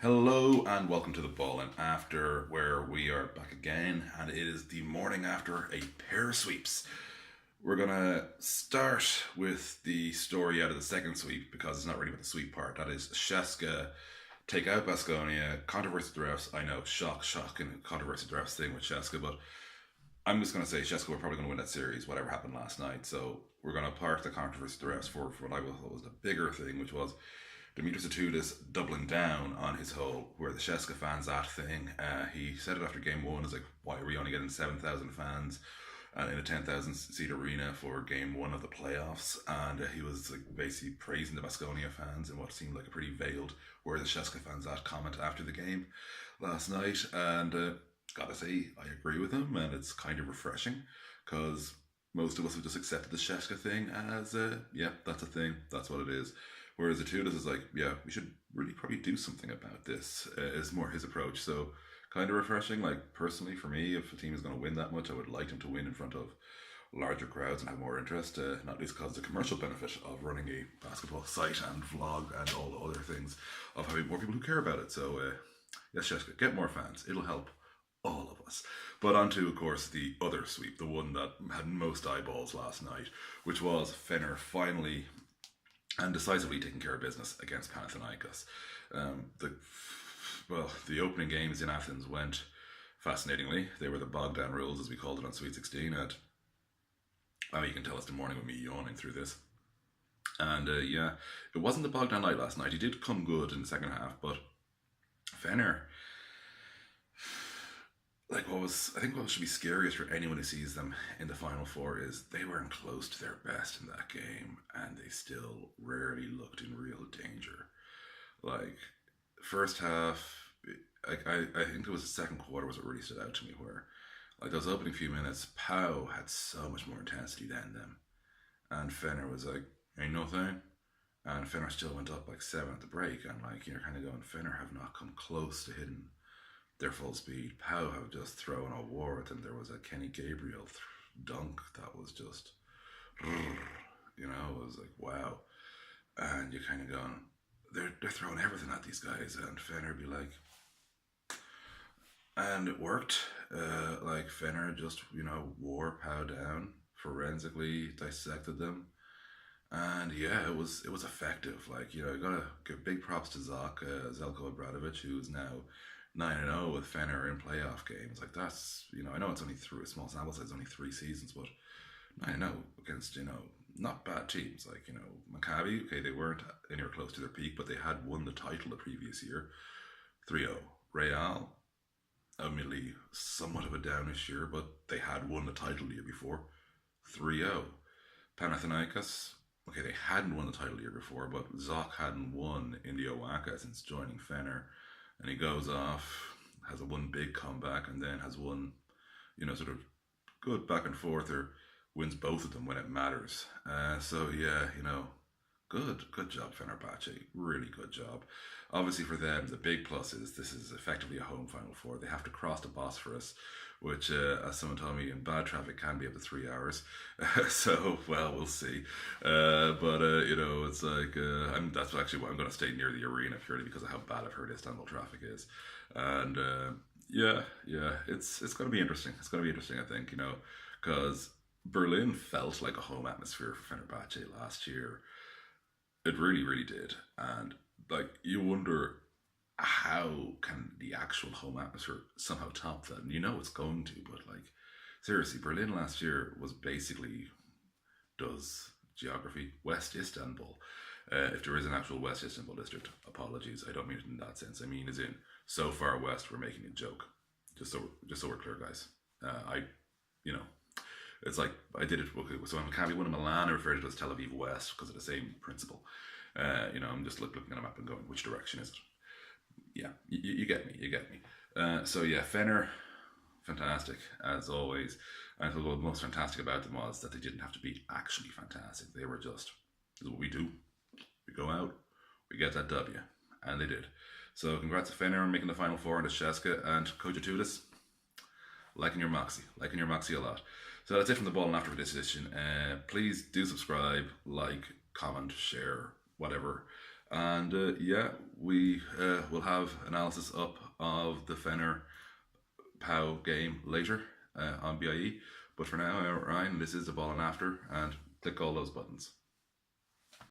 Hello and welcome to the Ball and After, where we are back again, and it is the morning after a pair of sweeps. We're gonna start with the story out of the second sweep because it's not really about the sweep part. That is CSKA take out Baskonia. Controversy the refs. I know, shock, and controversy the refs thing with CSKA, but I'm just gonna say CSKA were probably gonna win that series, whatever happened last night. So we're gonna park the controversy the refs for what I thought was the bigger thing, which was Dimitris Itoudis doubling down on his whole "where the CSKA fans at" thing. He said it after game one. It's like, why are we only getting 7,000 fans in a 10,000 seat arena for game one of the playoffs? And he was like basically praising the Baskonia fans in what seemed like a pretty veiled "where the CSKA fans at" comment after the game last night. And gotta say, I agree with him, and it's kind of refreshing because most of us have just accepted the CSKA thing as, yeah, that's a thing, that's what it is. Whereas Atudas is like, yeah, we should really probably do something about this, is more his approach. So kind of refreshing. Like, personally, for me, if a team is going to win that much, I would like them to win in front of larger crowds and have more interest, not least because the commercial benefit of running a basketball site and vlog and all the other things of having more people who care about it. So, yes, Jessica, get more fans. It'll help all of us. But on to, of course, the other sweep, the one that had most eyeballs last night, which was Fener finally and decisively taking care of business against Panathinaikos. The opening games in Athens went fascinatingly. They were the Bogdan rules, as we called it on Sweet 16. And you can tell it's the morning with me yawning through this. And yeah, it wasn't the Bogdan night last night. He did come good in the second half, but Fener, what should be scariest for anyone who sees them in the Final Four is they weren't close to their best in that game, and they still rarely looked in real danger. Like, first half, I think it was the second quarter was what really stood out to me, where like those opening few minutes, Pau had so much more intensity than them, and Fener was like, ain't no thing. And Fener still went up like 7 at the break, and like you're kind of going, Fener have not come close to hitting their full speed. Pau have just thrown a war, and there was a Kenny Gabriel dunk that was just, it was like, wow. And you're kind of going, they're throwing everything at these guys, and Fener be like, and it worked. Like Fener just, wore Pau down, forensically dissected them, and yeah, it was effective. Like, you gotta give big props to Zelko Obradovic, who is now 9-0 with Fener in playoff games. Like, that's, I know it's only through a small sample size, only 3 seasons, but 9-0 against, not bad teams. Like, Maccabi, okay, they weren't anywhere close to their peak, but they had won the title the previous year. 3-0. Real, admittedly somewhat of a downish year, but they had won the title the year before. 3-0. Panathinaikos, okay, they hadn't won the title the year before, but Zoc hadn't won in the Owaka since joining Fener. And he goes off, has a one big comeback, and then has one, sort of good back and forth, or wins both of them when it matters. So yeah, good job, Fenerbahce. Really good job. Obviously for them, the big plus is this is effectively a home Final Four. They have to cross the Bosphorus, which, as someone told me, in bad traffic can be up to 3 hours. So, well, we'll see. It's like, that's actually why I'm going to stay near the arena, purely because of how bad I've heard Istanbul traffic is. And yeah, it's going to be interesting. It's going to be interesting, I think, because Berlin felt like a home atmosphere for Fenerbahce last year. It really, really did. And like, you wonder how can the actual home atmosphere somehow top that? And it's going to, but like, seriously, Berlin last year was basically, does geography, West Istanbul. If there is an actual West Istanbul district, apologies, I don't mean it in that sense. I mean as in, so far west, we're making a joke. Just so we're clear, guys. It's like, I did it, okay, so when Maccabi won in Milan, I referred to it as Tel Aviv West because of the same principle. I'm just looking at a map and going, which direction is it? Yeah, you get me. So yeah, Fener, fantastic as always. And I thought what was most fantastic about them was that they didn't have to be actually fantastic. They were just, this is what we do. We go out, we get that W, and they did. So congrats to Fener on making the Final Four, and to CSKA and Coach Itoudis, liking your moxie a lot. So that's it from the Ball and After for this edition. Please do subscribe, like, comment, share, whatever. And yeah, we will have analysis up of the Fener POW game later on BIE. But for now, Ryan, this is the ball and after, and click all those buttons.